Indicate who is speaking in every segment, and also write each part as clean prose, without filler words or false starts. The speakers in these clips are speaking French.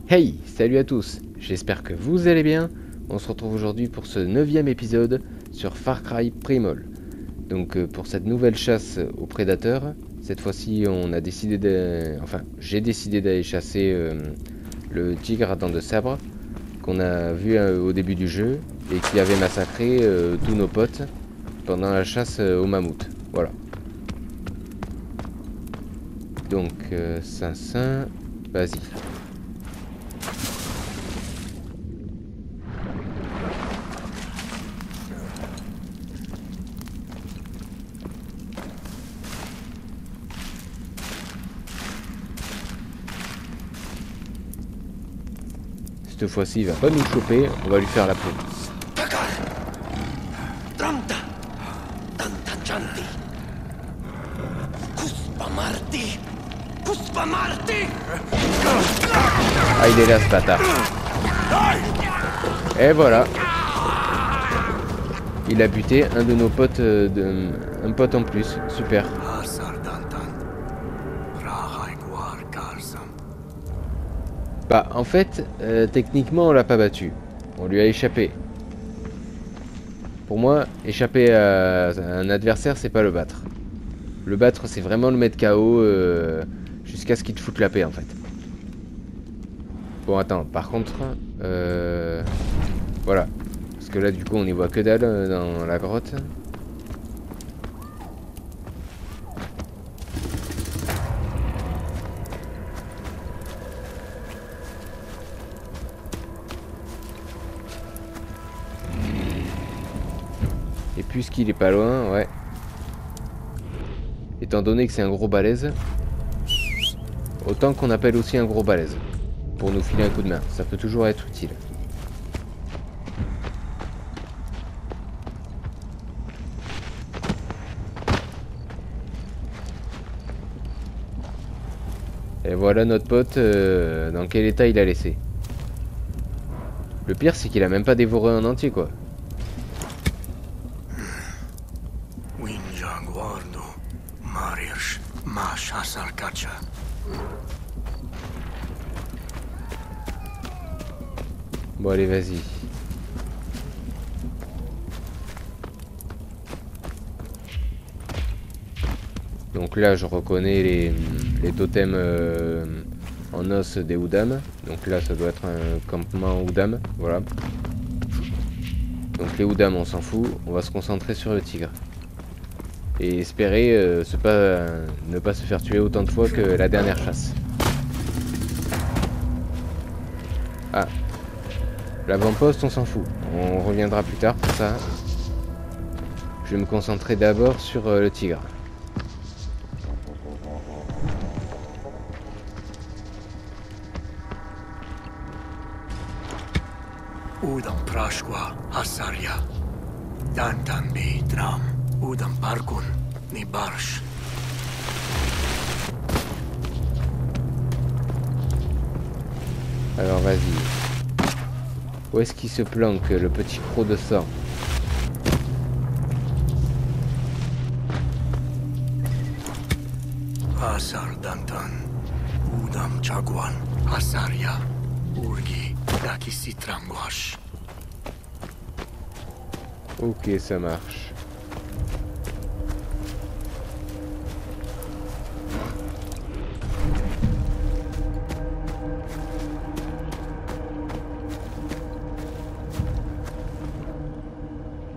Speaker 1: Hey, salut à tous, j'espère que vous allez bien. On se retrouve aujourd'hui pour ce 9e épisode sur Far Cry Primal. Donc pour cette nouvelle chasse aux prédateurs, cette fois-ci j'ai décidé d'aller chasser le tigre à dents de sabre qu'on a vu au début du jeu et qui avait massacré tous nos potes pendant la chasse au mammouth. Voilà. Donc Saint-Saint, vas-y. Cette fois-ci, il va pas nous choper, on va lui faire la peau. Ah, il est là ce bâtard. Et voilà. Il a buté un de nos potes, un pote en plus. Super. Bah, en fait, techniquement, on l'a pas battu. On lui a échappé. Pour moi, échapper à un adversaire, c'est pas le battre. Le battre, c'est vraiment le mettre KO jusqu'à ce qu'il te foute la paix, en fait. Bon, attends, par contre, voilà. Parce que là, du coup, on y voit que dalle dans la grotte. Et puisqu'il est pas loin, ouais. Étant donné que c'est un gros balèze, autant qu'on appelle aussi un gros balèze. Pour nous filer un coup de main, ça peut toujours être utile. Et voilà notre pote, dans quel état il a laissé. Le pire, c'est qu'il a même pas dévoré en entier, quoi. Bon, allez, vas-y. Donc là, je reconnais les totems en os des Udam. Donc là, ça doit être un campement Udam. Voilà. Donc les Udam, on s'en fout. On va se concentrer sur le tigre. Et espérer ne pas se faire tuer autant de fois que la dernière chasse. Ah. L'avant-poste, on s'en fout. On reviendra plus tard pour ça. Je vais me concentrer d'abord sur le tigre.
Speaker 2: Udam Prashwa Asaria Dantan Bi Dram Udam Parkun Ni Barsh.
Speaker 1: Alors vas-y. Où est-ce qu'il se planque, le petit croc de sang?
Speaker 2: Asar Dantan Udam Chagwan Asaria Urgi Dakisitramwash.
Speaker 1: Ok, ça marche.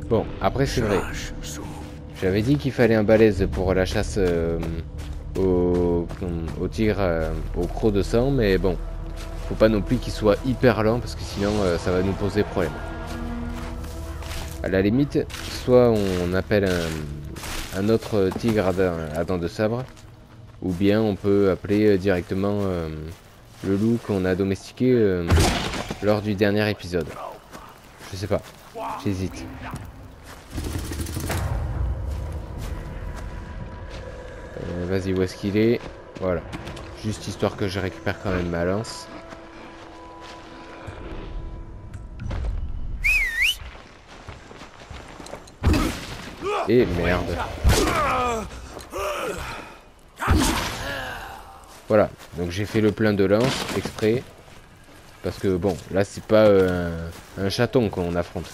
Speaker 1: Bon, après c'est vrai. J'avais dit qu'il fallait un balèze pour la chasse au tigre, au croc de sang, mais bon, faut pas non plus qu'il soit hyper lent parce que sinon ça va nous poser problème. À la limite, soit on appelle un autre tigre à dents de sabre, ou bien on peut appeler directement le loup qu'on a domestiqué lors du dernier épisode. Je sais pas, j'hésite. Vas-y, où est-ce qu'il est? Voilà. Juste histoire que je récupère quand même ma lance. Et merde. Voilà, donc j'ai fait le plein de lance exprès. Parce que bon, là c'est pas un chaton qu'on affronte.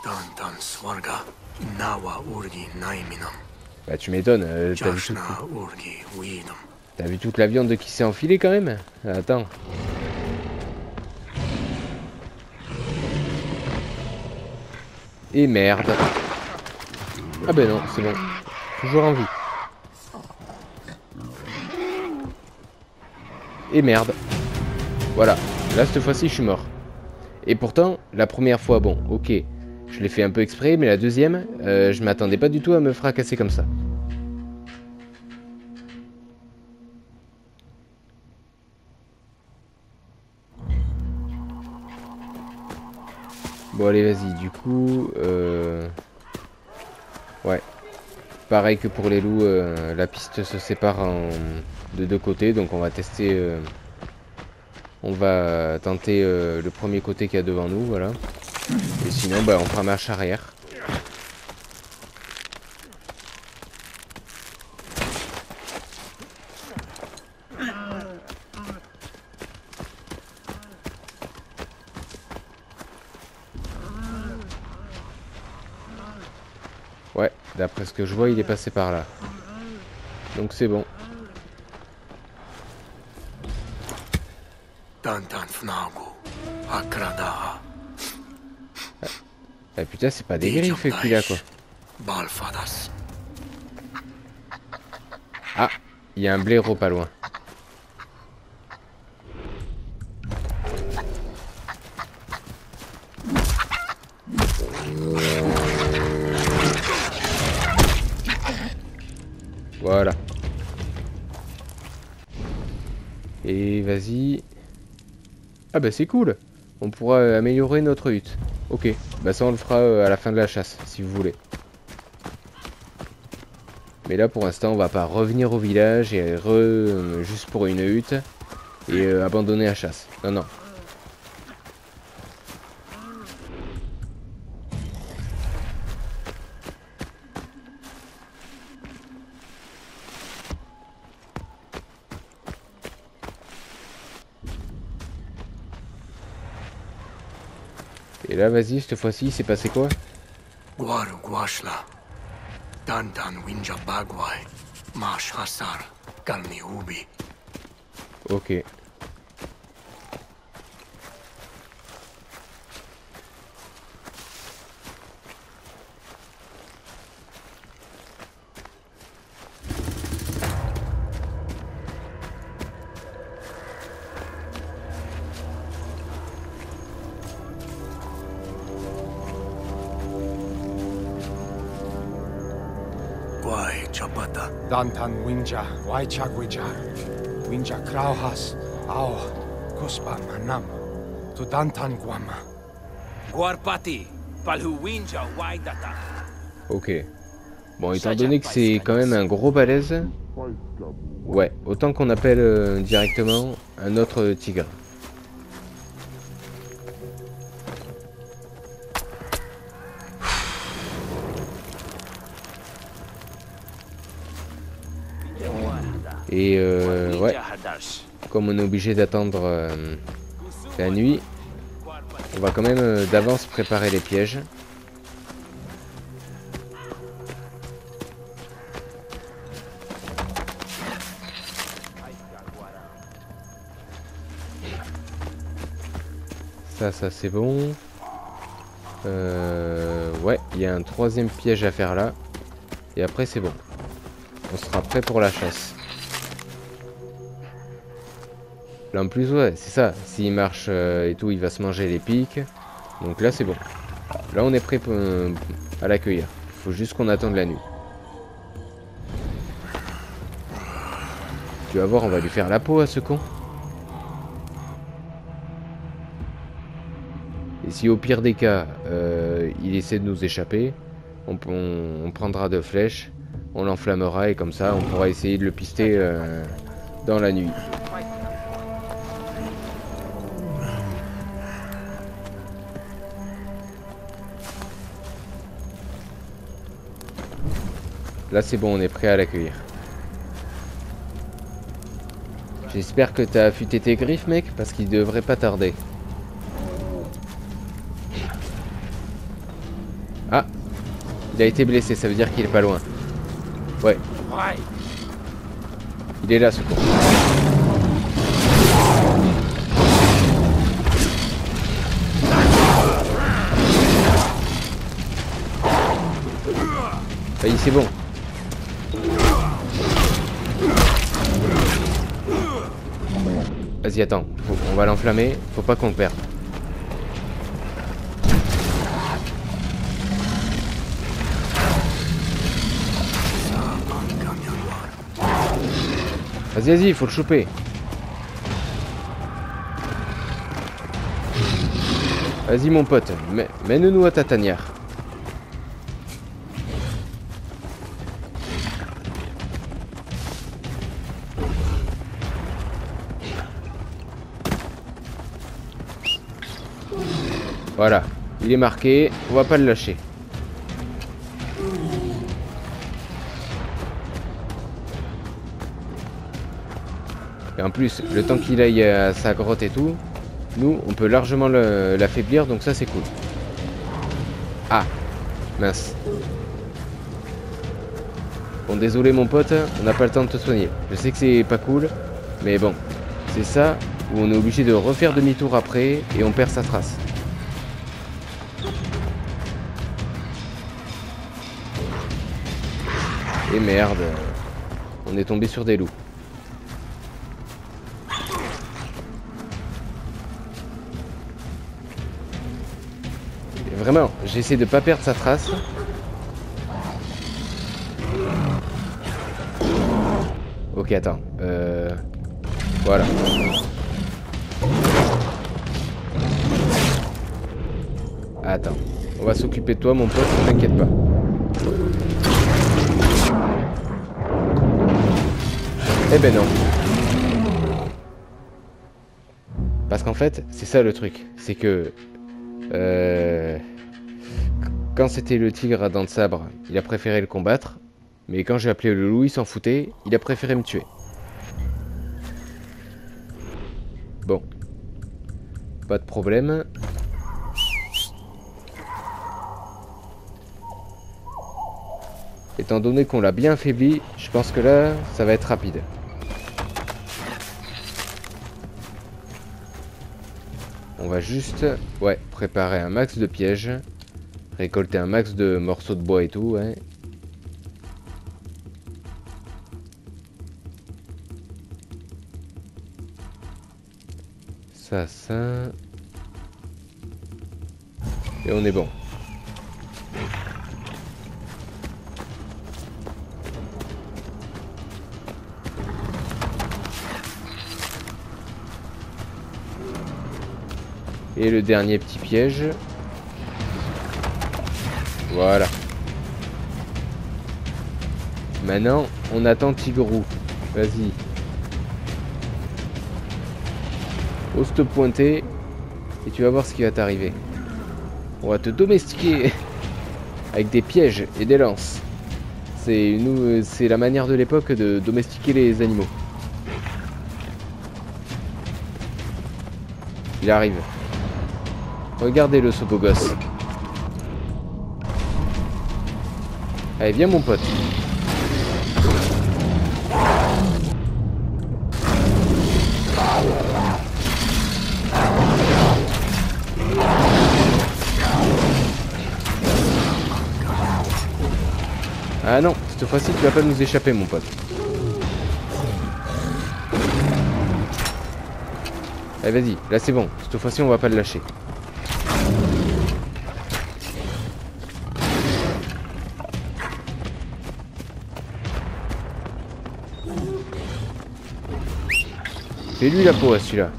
Speaker 2: Dantan Swarga, Nawa Urgi Naiminam.
Speaker 1: Bah tu m'étonnes, t'as vu toute la viande qui s'est enfilée quand même? Attends. Et merde. Ah ben non, c'est bon. Toujours en vie. Et merde. Voilà. Là, cette fois-ci, je suis mort. Et pourtant, la première fois, bon, ok. Je l'ai fait un peu exprès, mais la deuxième, je m'attendais pas du tout à me fracasser comme ça. Bon, allez, vas-y. Du coup, ouais. Pareil que pour les loups, la piste se sépare de deux côtés, donc on va tester... on va tenter le premier côté qu'il y a devant nous, voilà. Et sinon, bah, on fera marche arrière. Ouais, d'après ce que je vois, il est passé par là. Donc c'est bon. Ah putain, c'est pas des griffes qu'il a quoi. Ah, il y a un blaireau pas loin. Voilà. Et vas-y. Ah bah c'est cool. On pourra améliorer notre hutte. Ok. Bah ça on le fera à la fin de la chasse, si vous voulez. Mais là pour l'instant on va pas revenir au village et juste pour une hutte. Et abandonner la chasse. Non, non. Et là, vas-y, cette fois-ci, il s'est passé quoi?
Speaker 2: Guaru Guashla, Dantan Winja Bagwai, Mash Hasar, Kalmi Ubi.
Speaker 1: Ok.
Speaker 3: Dantan Winja, Waichagwijar, Winja Krauhas, Ao, Kuspa Manam, to Dantan Guama.
Speaker 4: Guarpati, Palhu Winja, Waidata.
Speaker 1: Ok. Bon, étant donné que c'est quand même un gros balèze, ouais, autant qu'on appelle directement un autre tigre. Et ouais, comme on est obligé d'attendre la nuit, on va quand même d'avance préparer les pièges. Ça c'est bon. Ouais, il y a un troisième piège à faire là. Et après c'est bon. On sera prêt pour la chasse. Là en plus ouais, c'est ça. S'il marche et tout, il va se manger les pics. Donc là c'est bon. Là on est prêt à l'accueillir. Il faut juste qu'on attende la nuit. Tu vas voir, on va lui faire la peau à ce con. Et si au pire des cas, il essaie de nous échapper, on prendra deux flèches, on l'enflammera et comme ça on pourra essayer de le pister dans la nuit. Là c'est bon, on est prêt à l'accueillir. J'espère que t'as affûté tes griffes, mec, parce qu'il devrait pas tarder. Ah, il a été blessé, ça veut dire qu'il est pas loin. Ouais. Il est là, ce con. Vas-y, c'est bon. Vas-y, attends. On va l'enflammer. Faut pas qu'on le perde. Vas-y, vas-y, il faut le choper. Vas-y, mon pote. Mène-nous à ta tanière. Voilà, il est marqué, on va pas le lâcher. Et en plus, le temps qu'il aille à sa grotte et tout, nous, on peut largement l'affaiblir, donc ça c'est cool. Ah, mince. Bon, désolé mon pote, on n'a pas le temps de te soigner. Je sais que c'est pas cool, mais bon, c'est ça où on est obligé de refaire demi-tour après et on perd sa trace. Et merde, on est tombé sur des loups. Et vraiment, j'essaie de pas perdre sa trace. Ok, attends. Voilà. Attends, on va s'occuper de toi, mon pote, ne t'inquiète pas. Eh ben non. Parce qu'en fait, c'est ça le truc. C'est que... quand c'était le tigre à dents de sabre, il a préféré le combattre. Mais quand j'ai appelé le loup, il s'en foutait. Il a préféré me tuer. Bon. Pas de problème. Étant donné qu'on l'a bien affaibli, je pense que là, ça va être rapide. On va juste, ouais, préparer un max de pièges. Récolter un max de morceaux de bois et tout, ouais. Ça. Et on est bon. Et le dernier petit piège. Voilà. Maintenant, on attend Tigrou. Vas-y. Ose te pointer. Et tu vas voir ce qui va t'arriver. On va te domestiquer. Avec des pièges et des lances. C'est la manière de l'époque de domestiquer les animaux. Il arrive. Regardez-le, ce beau gosse. Allez, viens mon pote. Ah non, cette fois-ci tu vas pas nous échapper mon pote. Allez vas-y, là c'est bon, cette fois-ci on va pas le lâcher. C'est lui la peau, celui-là.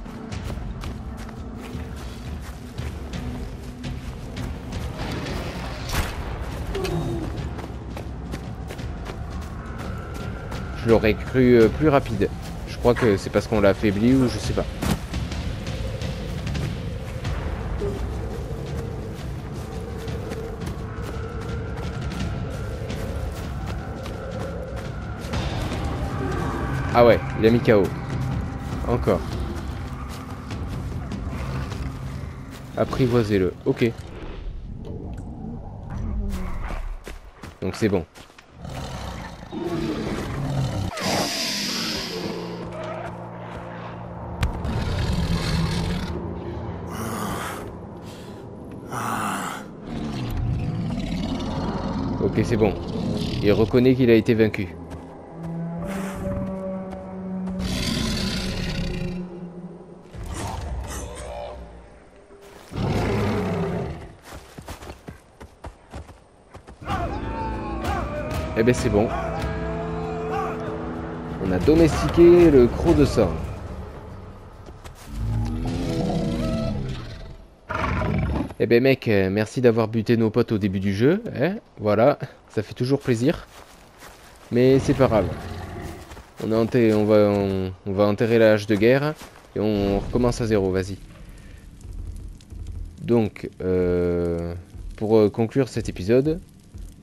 Speaker 1: Je l'aurais cru plus rapide. Je crois que c'est parce qu'on l'a affaibli ou je sais pas. Ah ouais, il a mis KO. Encore. Apprivoisez-le. Ok. Donc c'est bon. Ok, c'est bon. Il reconnaît qu'il a été vaincu. Eh ben c'est bon. On a domestiqué le croc de sang. Eh ben mec, merci d'avoir buté nos potes au début du jeu. Hein, voilà, ça fait toujours plaisir. Mais c'est pas grave. On va enterrer la hache de guerre. Et on recommence à zéro, vas-y. Donc, pour conclure cet épisode,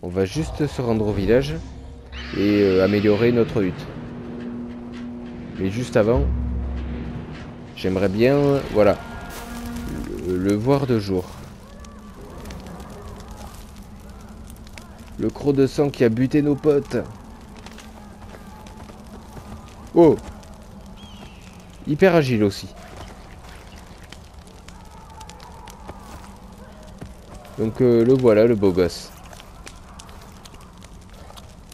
Speaker 1: on va juste se rendre au village et améliorer notre hutte. Mais juste avant, j'aimerais bien, voilà, le voir de jour. Le croc de sang qui a buté nos potes. Oh! Hyper agile aussi. Donc le voilà, le beau gosse.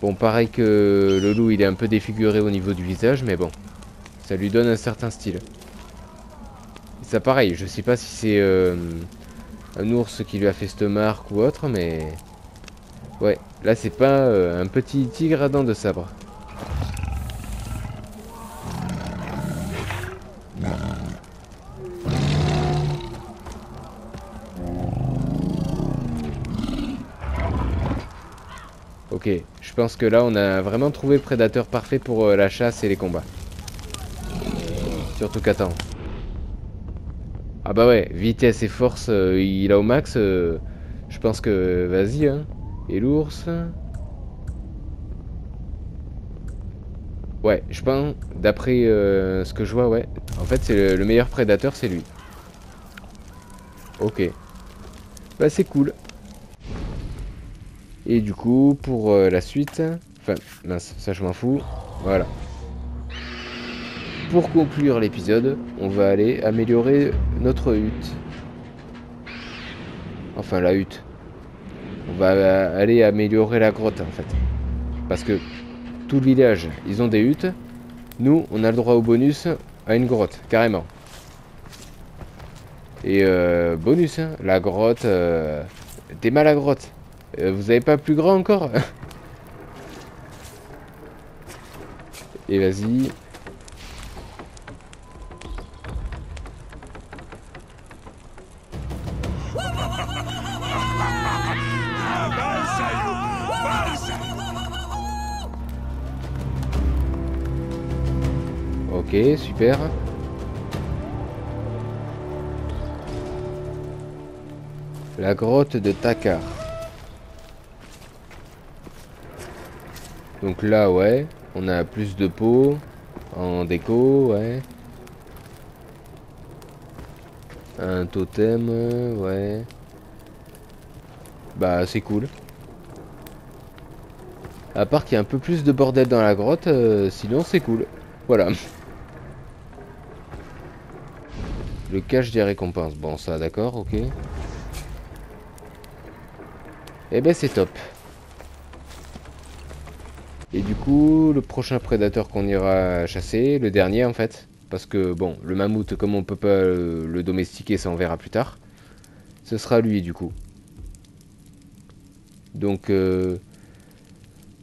Speaker 1: Bon, pareil que le loup, il est un peu défiguré au niveau du visage, mais bon. Ça lui donne un certain style. Et ça pareil, je sais pas si c'est un ours qui lui a fait cette marque ou autre, mais... Ouais, là c'est pas un petit tigre à dents de sabre. Ok, je pense que là on a vraiment trouvé le prédateur parfait pour la chasse et les combats. Surtout qu'attends. Ah bah ouais, vitesse et force, il a au max. Je pense que... Vas-y, hein. Et l'ours... Ouais, je pense, d'après ce que je vois, ouais. En fait, c'est le meilleur prédateur, c'est lui. Ok. Bah c'est cool. Et du coup, pour la suite... Enfin, mince, ça je m'en fous. Voilà. Pour conclure l'épisode, on va aller améliorer notre hutte. Enfin, la hutte. On va aller améliorer la grotte, en fait. Parce que tout le village, ils ont des huttes. Nous, on a le droit au bonus à une grotte, carrément. Et bonus, hein, la grotte... T'es mal à grotte. Vous avez pas plus grand encore? Et vas-y. Ok, super. La grotte de Takar. Donc là, ouais, on a plus de peau en déco, ouais. Un totem, ouais. Bah, c'est cool. À part qu'il y a un peu plus de bordel dans la grotte, sinon c'est cool. Voilà. Le cache des récompenses. Bon, ça, d'accord, ok. Eh ben, c'est top. Et du coup, le prochain prédateur qu'on ira chasser, le dernier en fait, parce que bon, le mammouth, comme on peut pas le domestiquer, ça on verra plus tard, ce sera lui du coup. Donc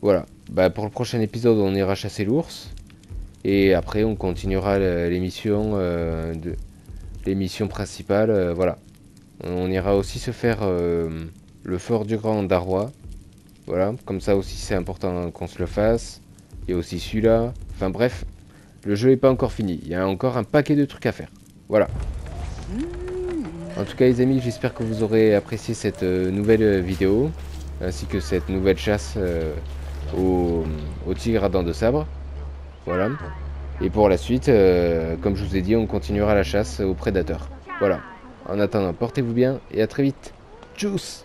Speaker 1: voilà, bah, pour le prochain épisode, on ira chasser l'ours, et après on continuera l'émission principale, voilà. On ira aussi se faire le fort du Grand Darrois. Voilà, comme ça aussi c'est important qu'on se le fasse. Il y a aussi celui-là. Enfin bref, le jeu n'est pas encore fini. Il y a encore un paquet de trucs à faire. Voilà. En tout cas les amis, j'espère que vous aurez apprécié cette nouvelle vidéo. Ainsi que cette nouvelle chasse au tigre à dents de sabre. Voilà. Et pour la suite, comme je vous ai dit, on continuera la chasse aux prédateurs. Voilà. En attendant, portez-vous bien et à très vite. Tchuss!